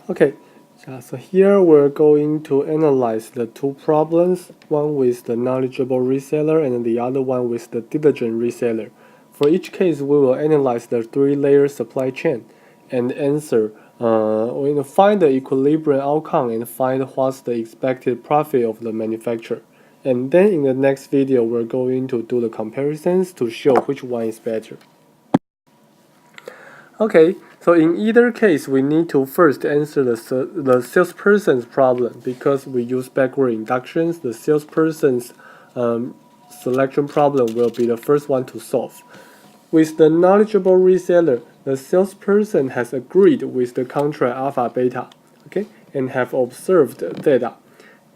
Okay, so here we're going to analyze the two problems, one with the knowledgeable reseller and the other one with the diligent reseller. For each case, we will analyze the three-layer supply chain and answer, find the equilibrium outcome and find what's the expected profit of the manufacturer. And then in the next video, we're going to do the comparisons to show which one is better. Okay, so in either case, we need to first answer the salesperson's problem because we use backward inductions. The salesperson's selection problem will be the first one to solve. With the knowledgeable reseller, the salesperson has agreed with the contract alpha beta, okay, and have observed data.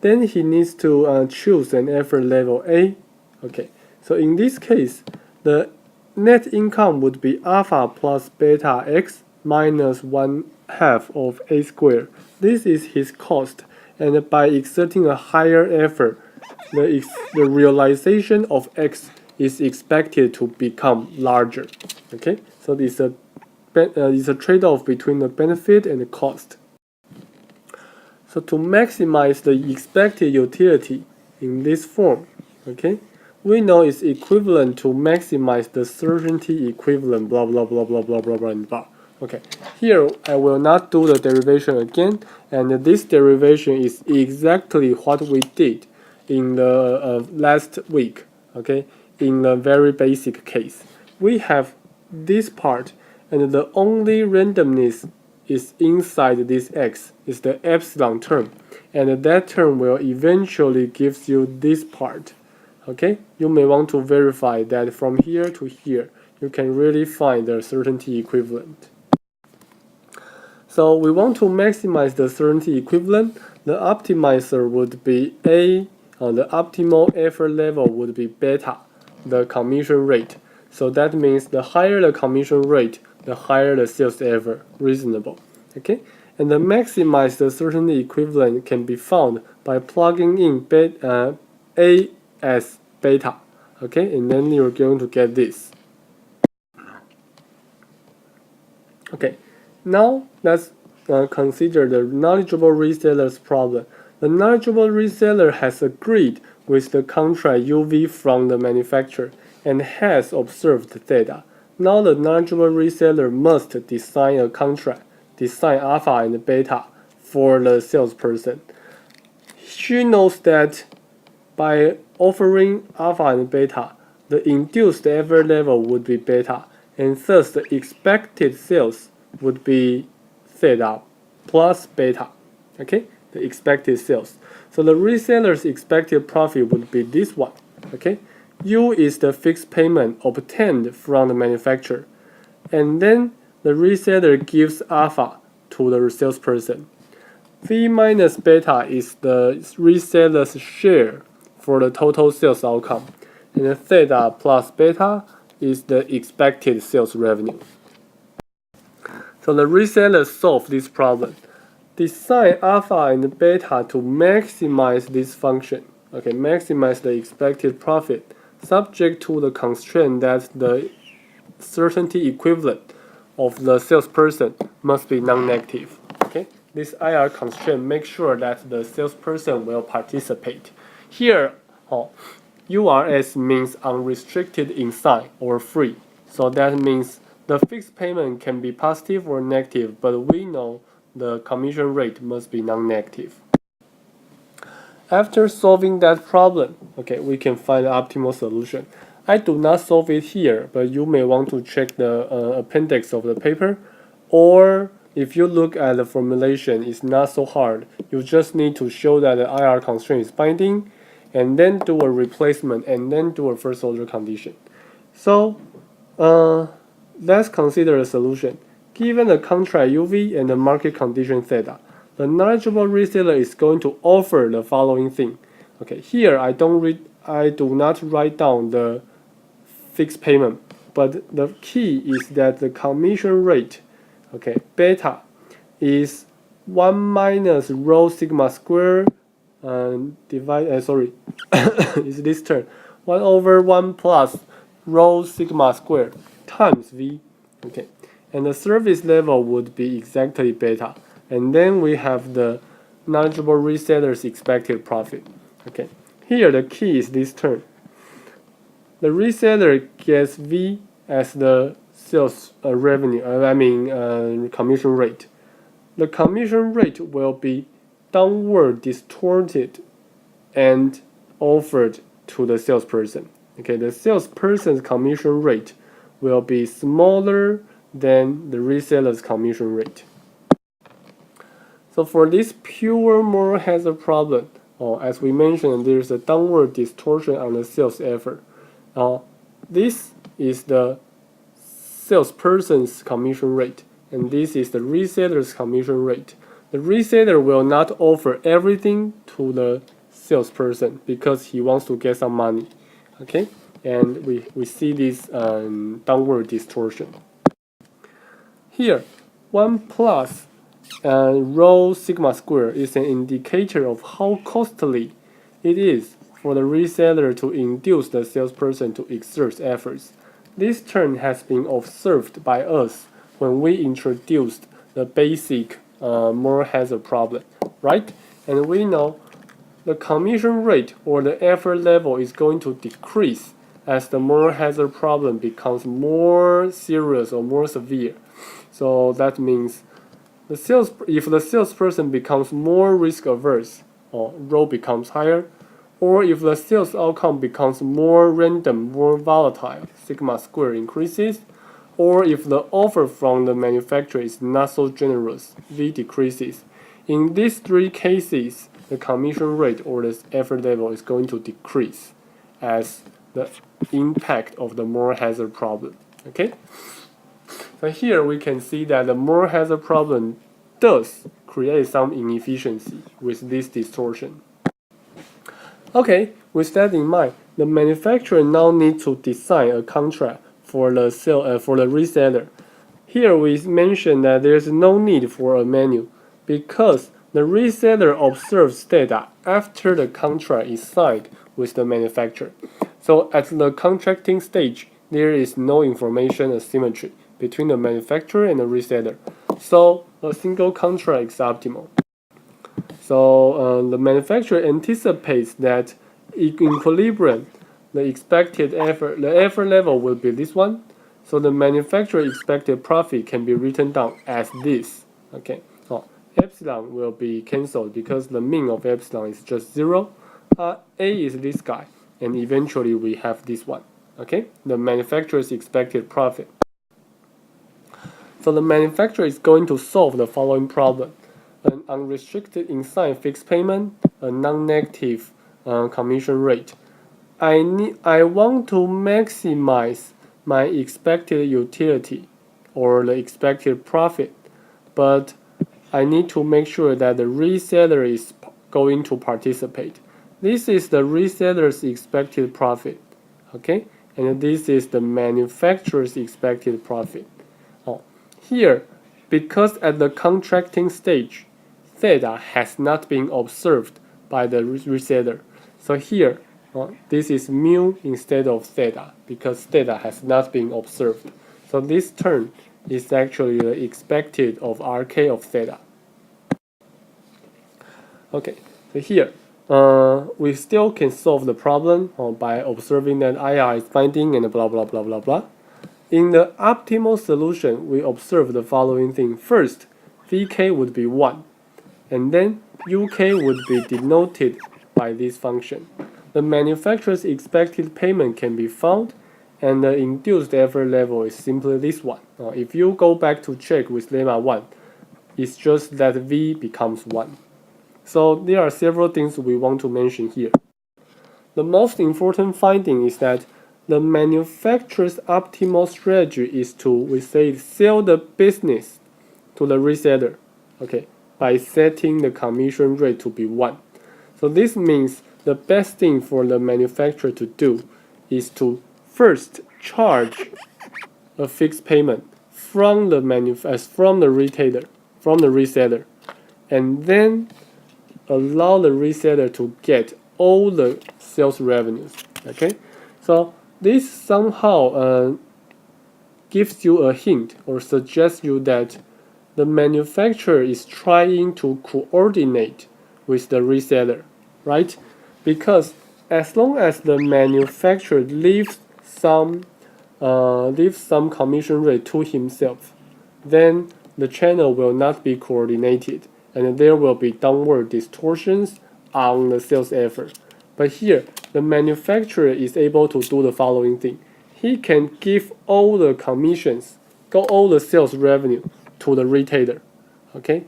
Then he needs to choose an effort level A. Okay, so in this case, the net income would be alpha plus beta x minus 1/2 of a squared. This is his cost, and by exerting a higher effort, the realization of x is expected to become larger. Okay, so it's a trade-off between the benefit and the cost. So to maximize the expected utility in this form, okay, we know it's equivalent to maximize the certainty equivalent, blah, blah, blah, blah, blah, blah, blah, and blah. Okay, here I will not do the derivation again, and this derivation is exactly what we did in the last week, okay, in a very basic case. We have this part, and the only randomness is inside this x, is the epsilon term, and that term will eventually give you this part. Okay, you may want to verify that from here to here, you can really find the certainty equivalent. So we want to maximize the certainty equivalent. The optimizer would be A, the optimal effort level would be beta, the commission rate. So that means the higher the commission rate, the higher the sales effort, reasonable. Okay, and the maximize the certainty equivalent can be found by plugging in A as beta, okay, and then you're going to get this. Okay, now let's consider the knowledgeable reseller's problem. The knowledgeable reseller has agreed with the contract UV from the manufacturer and has observed data. Now the knowledgeable reseller must design a contract, design alpha and beta for the salesperson. She knows that by offering alpha and beta, the induced effort level would be beta, and thus the expected sales would be theta plus beta. Okay, the expected sales. So the reseller's expected profit would be this one. Okay, U is the fixed payment obtained from the manufacturer, and then the reseller gives alpha to the salesperson. V minus beta is the reseller's share for the total sales outcome, and the theta plus beta is the expected sales revenue. So the reseller solved this problem. Design alpha and beta to maximize this function. Okay, maximize the expected profit, subject to the constraint that the certainty equivalent of the salesperson must be non-negative. Okay, this IR constraint makes sure that the salesperson will participate. Here, URS means unrestricted in sign or free. So that means the fixed payment can be positive or negative, but we know the commission rate must be non-negative. After solving that problem, okay, we can find the optimal solution. I do not solve it here, but you may want to check the appendix of the paper, or if you look at the formulation, it's not so hard. You just need to show that the IR constraint is binding, and then do a replacement, and then do a first order condition. So let's consider a solution. Given the contract UV and the market condition theta, the knowledgeable reseller is going to offer the following thing. Okay, here I do not write down the fixed payment, but the key is that the commission rate, okay, beta, is 1 minus rho sigma square is this term 1 over 1 plus rho sigma square times V. Okay, and the service level would be exactly beta. and then we have the knowledgeable reseller's expected profit. Okay, here the key is this term. The reseller gets V as the sales revenue, commission rate. The commission rate will be downward distorted and offered to the salesperson. Okay, the salesperson's commission rate will be smaller than the reseller's commission rate. So for this pure moral hazard problem, as we mentioned, there's a downward distortion on the sales effort. This is the salesperson's commission rate, and this is the reseller's commission rate. The reseller will not offer everything to the salesperson because he wants to get some money. Okay, and we see this downward distortion. Here, 1 plus rho sigma square is an indicator of how costly it is for the reseller to induce the salesperson to exert efforts. This term has been observed by us when we introduced the basic moral hazard problem, right? And we know the commission rate or the effort level is going to decrease as the moral hazard problem becomes more serious or more severe. So that means if the salesperson becomes more risk averse, rho becomes higher, or if the sales outcome becomes more random, more volatile, sigma square increases, or if the offer from the manufacturer is not so generous, V decreases. In these three cases, the commission rate or the effort level is going to decrease as the impact of the moral hazard problem. Okay? So here we can see that the moral hazard problem does create some inefficiency with this distortion. Okay, with that in mind, the manufacturer now needs to design a contract for the reseller. Here we mentioned that there's no need for a manual because the reseller observes data after the contract is signed with the manufacturer. So at the contracting stage, there is no information asymmetry between the manufacturer and the reseller. So a single contract is optimal. So the manufacturer anticipates that in equilibrium, the effort level will be this one. So the manufacturer expected profit can be written down as this. Okay, so epsilon will be cancelled because the mean of epsilon is just 0. A is this guy, and eventually we have this one. Okay, the manufacturer's expected profit. So the manufacturer is going to solve the following problem: an unrestricted in-sign fixed payment, a non-negative commission rate. I want to maximize my expected utility or the expected profit, but I need to make sure that the reseller is going to participate. This is the reseller's expected profit, okay? And this is the manufacturer's expected profit. Here, because at the contracting stage, theta has not been observed by the reseller. So here, this is mu instead of theta because theta has not been observed. So this term is actually the expected of RK of theta. Okay, so here, we still can solve the problem by observing that IR is binding and blah blah blah blah blah. In the optimal solution, we observe the following thing. First, Vk would be 1, and then Uk would be denoted by this function. The manufacturer's expected payment can be found, and the induced effort level is simply this one. If you go back to check with lemma 1, it's just that V becomes 1. So there are several things we want to mention here. The most important finding is that the manufacturer's optimal strategy is to, we say, sell the business to the reseller, okay, by setting the commission rate to be 1. So this means the best thing for the manufacturer to do is to first charge a fixed payment from the reseller, and then allow the reseller to get all the sales revenues. Okay, so this somehow gives you a hint or suggests you that the manufacturer is trying to coordinate with the reseller, right? Because as long as the manufacturer leaves some commission rate to himself, then the channel will not be coordinated and there will be downward distortions on the sales effort. But here, the manufacturer is able to do the following thing. He can give all the commissions, all the sales revenue to the retailer, okay?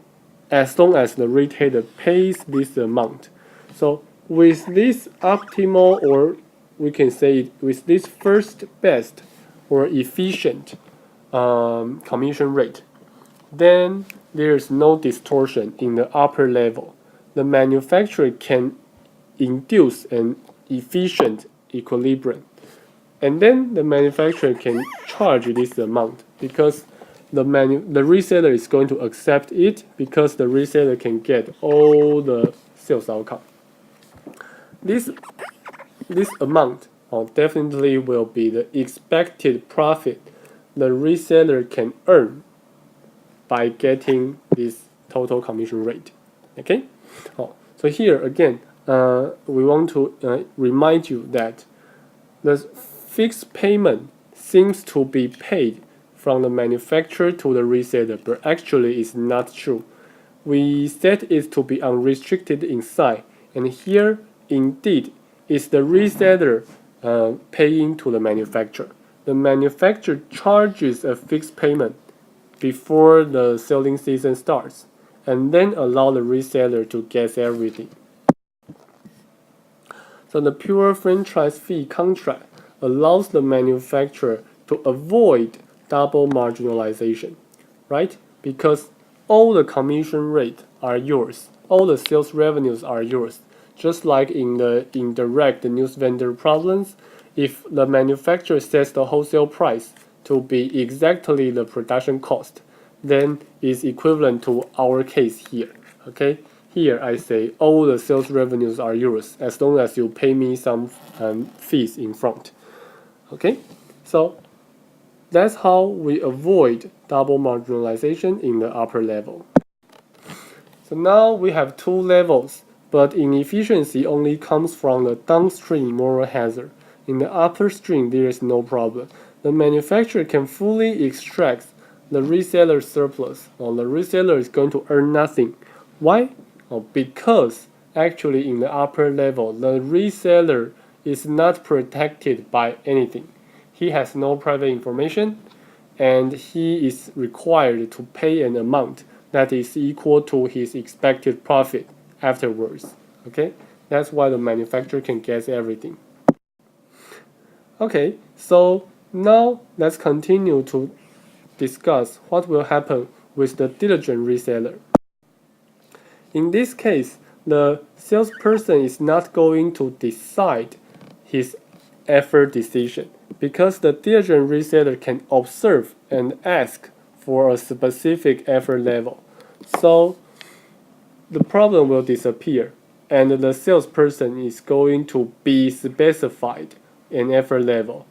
As long as the retailer pays this amount. So with this optimal, or we can say with this first best or efficient commission rate, then there is no distortion in the upper level. The manufacturer can induce an efficient equilibrium. And then the manufacturer can charge this amount because the reseller is going to accept it because the reseller can get all the sales outcome. This amount definitely will be the expected profit the reseller can earn by getting this total commission rate. Okay? So here again, we want to remind you that the fixed payment seems to be paid from the manufacturer to the reseller, but actually it's not true. We set it to be unrestricted inside, and here indeed is the reseller paying to the manufacturer. The manufacturer charges a fixed payment before the selling season starts, and then allow the reseller to guess everything. So the pure franchise fee contract allows the manufacturer to avoid double marginalization, right? Because all the commission rate are yours, all the sales revenues are yours. Just like in the indirect news vendor problems, if the manufacturer sets the wholesale price to be exactly the production cost, then it's equivalent to our case here. Okay, here I say all the sales revenues are yours as long as you pay me some fees in front. Okay, so that's how we avoid double marginalization in the upper level. So now we have two levels, but inefficiency only comes from the downstream moral hazard. In the upstream, there is no problem. The manufacturer can fully extract the reseller surplus, or the reseller is going to earn nothing. Why? Because actually in the upper level, the reseller is not protected by anything. He has no private information, and he is required to pay an amount that is equal to his expected profit afterwards. Okay, that's why the manufacturer can guess everything. Okay, so now let's continue to discuss what will happen with the diligent reseller. In this case, the salesperson is not going to decide his effort decision because the diligent reseller can observe and ask for a specific effort level. So the problem will disappear and the salesperson is going to be specified an effort level.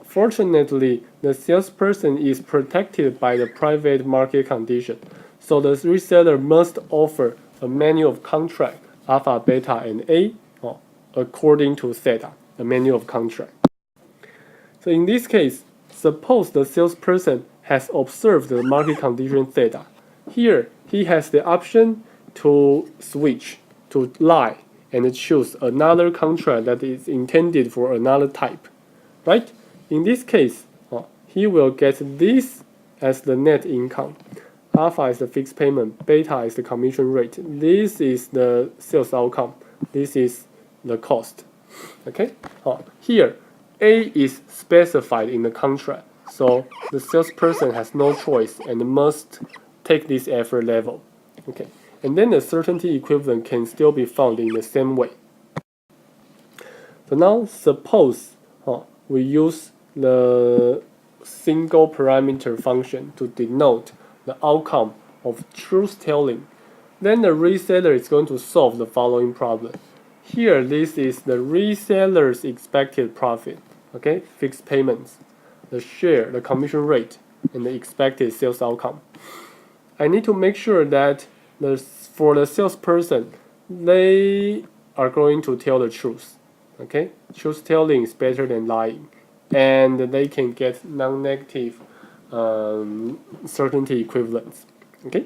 Fortunately, the salesperson is protected by the private market condition, so the reseller must offer a manual of contract, alpha, beta, and A, according to theta, the manual of contract. So in this case, suppose the salesperson has observed the market condition theta. Here, he has the option to switch, to lie, and choose another contract that is intended for another type, right? In this case, he will get this as the net income. Alpha is the fixed payment, beta is the commission rate. This is the sales outcome. This is the cost. Okay? Here, A is specified in the contract, so the salesperson has no choice and must take this effort level. Okay, and then the certainty equivalent can still be found in the same way. So now suppose we use the single parameter function to denote the outcome of truth telling. Then the reseller is going to solve the following problem. Here, this is the reseller's expected profit. Okay, fixed payments, the share, the commission rate, and the expected sales outcome. I need to make sure that for the salesperson, they are going to tell the truth. Okay, truth telling is better than lying, and they can get non-negative certainty equivalents. Okay,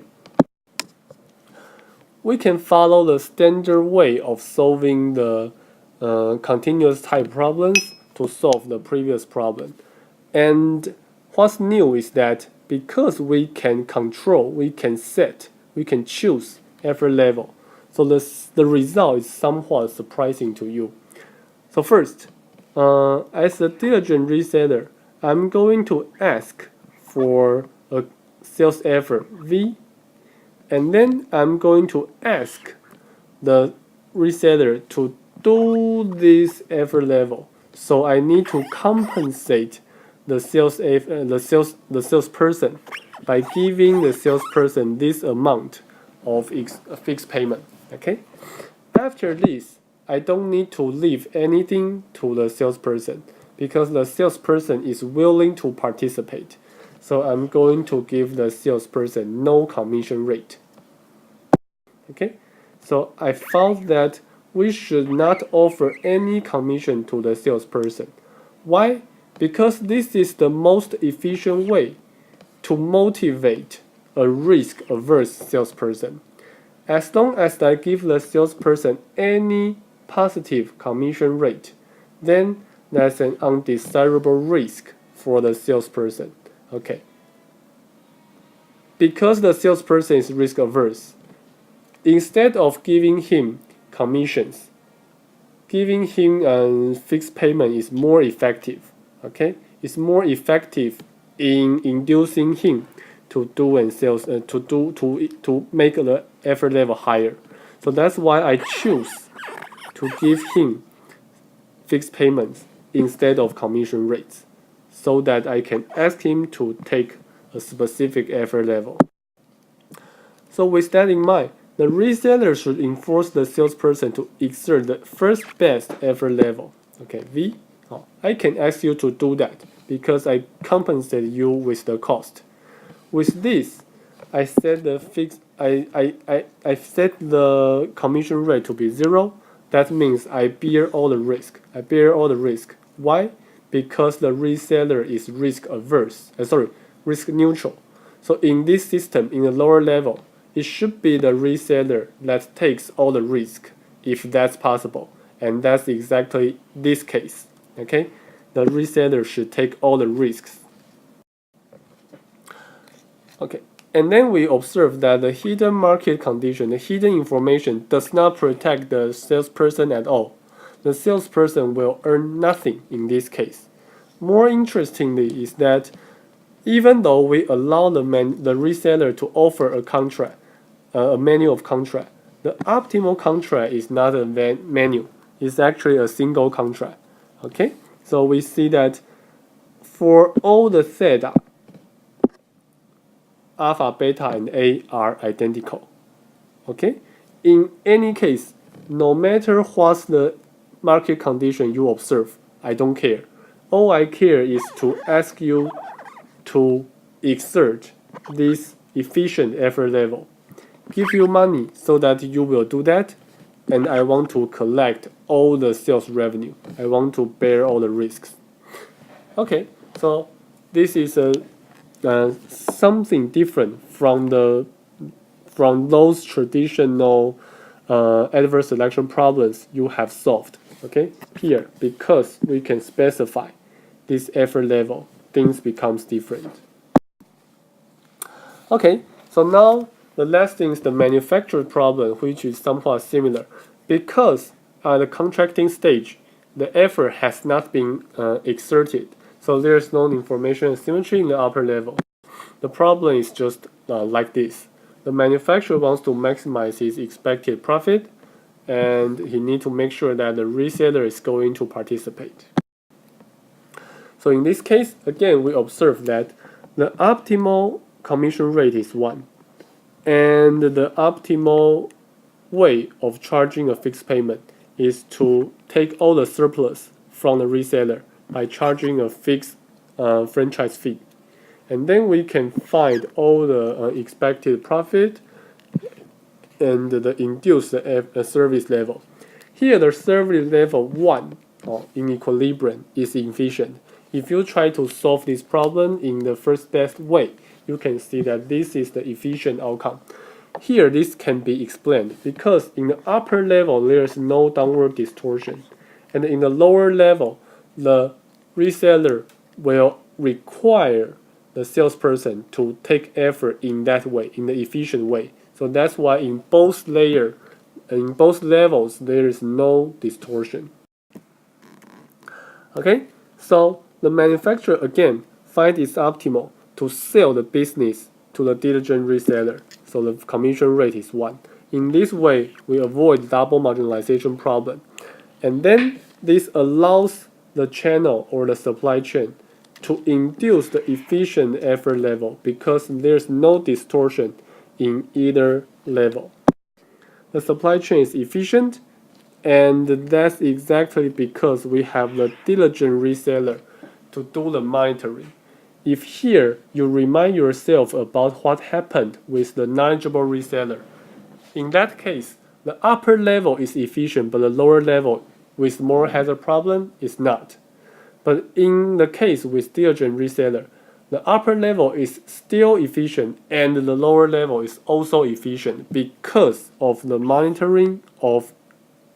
we can follow the standard way of solving the continuous type problems to solve the previous problem. And what's new is that because we can control, we can set, we can choose effort level, so the result is somewhat surprising to you. So first, as a diligent reseller, I'm going to ask for a sales effort V, and then I'm going to ask the reseller to do this effort level. So I need to compensate the salesperson by giving the salesperson this amount of fixed payment. Okay. After this, I don't need to leave anything to the salesperson because the salesperson is willing to participate. So I'm going to give the salesperson no commission rate. Okay, so I found that we should not offer any commission to the salesperson. Why? Because this is the most efficient way to motivate a risk-averse salesperson. As long as I give the salesperson any positive commission rate, then that's an undesirable risk for the salesperson. Okay. Because the salesperson is risk averse, instead of giving him commissions, giving him a fixed payment is more effective. Okay, it's more effective in inducing him to do and sales to make the effort level higher. So that's why I choose to give him fixed payments instead of commission rates, so that I can ask him to take a specific effort level. So with that in mind, the reseller should enforce the salesperson to exert the first best effort level. Okay, V. I can ask you to do that because I compensate you with the cost. With this, I set the I set the commission rate to be 0. That means I bear all the risk. I bear all the risk. Why? Because the reseller is risk averse. Risk neutral. So in this system, in the lower level, it should be the reseller that takes all the risk, if that's possible. And that's exactly this case. Okay? The reseller should take all the risks. Okay. And then we observe that the hidden market condition, the hidden information, does not protect the salesperson at all. The salesperson will earn nothing in this case. More interestingly is that even though we allow the reseller to offer a contract, a menu of contract, the optimal contract is not a menu. It's actually a single contract. Okay, so we see that for all the theta, alpha, beta, and A are identical. Okay, in any case, no matter what's the market condition you observe, I don't care. All I care is to ask you to exert this efficient effort level. Give you money so that you will do that, and I want to collect all the sales revenue. I want to bear all the risks. Okay, so this is something different from those traditional adverse selection problems you have solved. Okay, here because we can specify this effort level, things becomes different. Okay, so now the last thing is the manufacturer problem, which is somewhat similar. Because at the contracting stage, the effort has not been exerted, so there is no information asymmetry in the upper level. The problem is just like this. The manufacturer wants to maximize his expected profit, and he needs to make sure that the reseller is going to participate. So in this case, again, we observe that the optimal commission rate is 1. And the optimal way of charging a fixed payment is to take all the surplus from the reseller by charging a fixed franchise fee. and then we can find all the expected profit and the induced service level. Here, the service level 1 in equilibrium is efficient. If you try to solve this problem in the first best way, you can see that this is the efficient outcome. Here, this can be explained because in the upper level, there is no downward distortion. And in the lower level, the reseller will require the salesperson to take effort in that way, in the efficient way. So that's why in both levels, there is no distortion. Okay, so the manufacturer again finds it optimal to sell the business to the diligent reseller. So the commission rate is 1. In this way, we avoid double marginalization problem. And then this allows the channel or the supply chain to induce the efficient effort level because there's no distortion in either level. The supply chain is efficient, and that's exactly because we have the diligent reseller to do the monitoring. If here you remind yourself about what happened with the knowledgeable reseller, in that case, the upper level is efficient, but the lower level with more hazard problem is not. But in the case with diligent reseller, the upper level is still efficient and the lower level is also efficient because of the monitoring of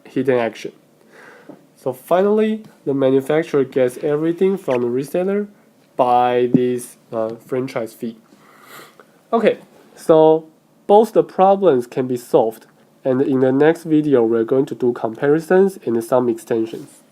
hidden action. So finally, the manufacturer gets everything from the reseller by this franchise fee. Okay, so both the problems can be solved, and in the next video we're going to do comparisons and some extensions.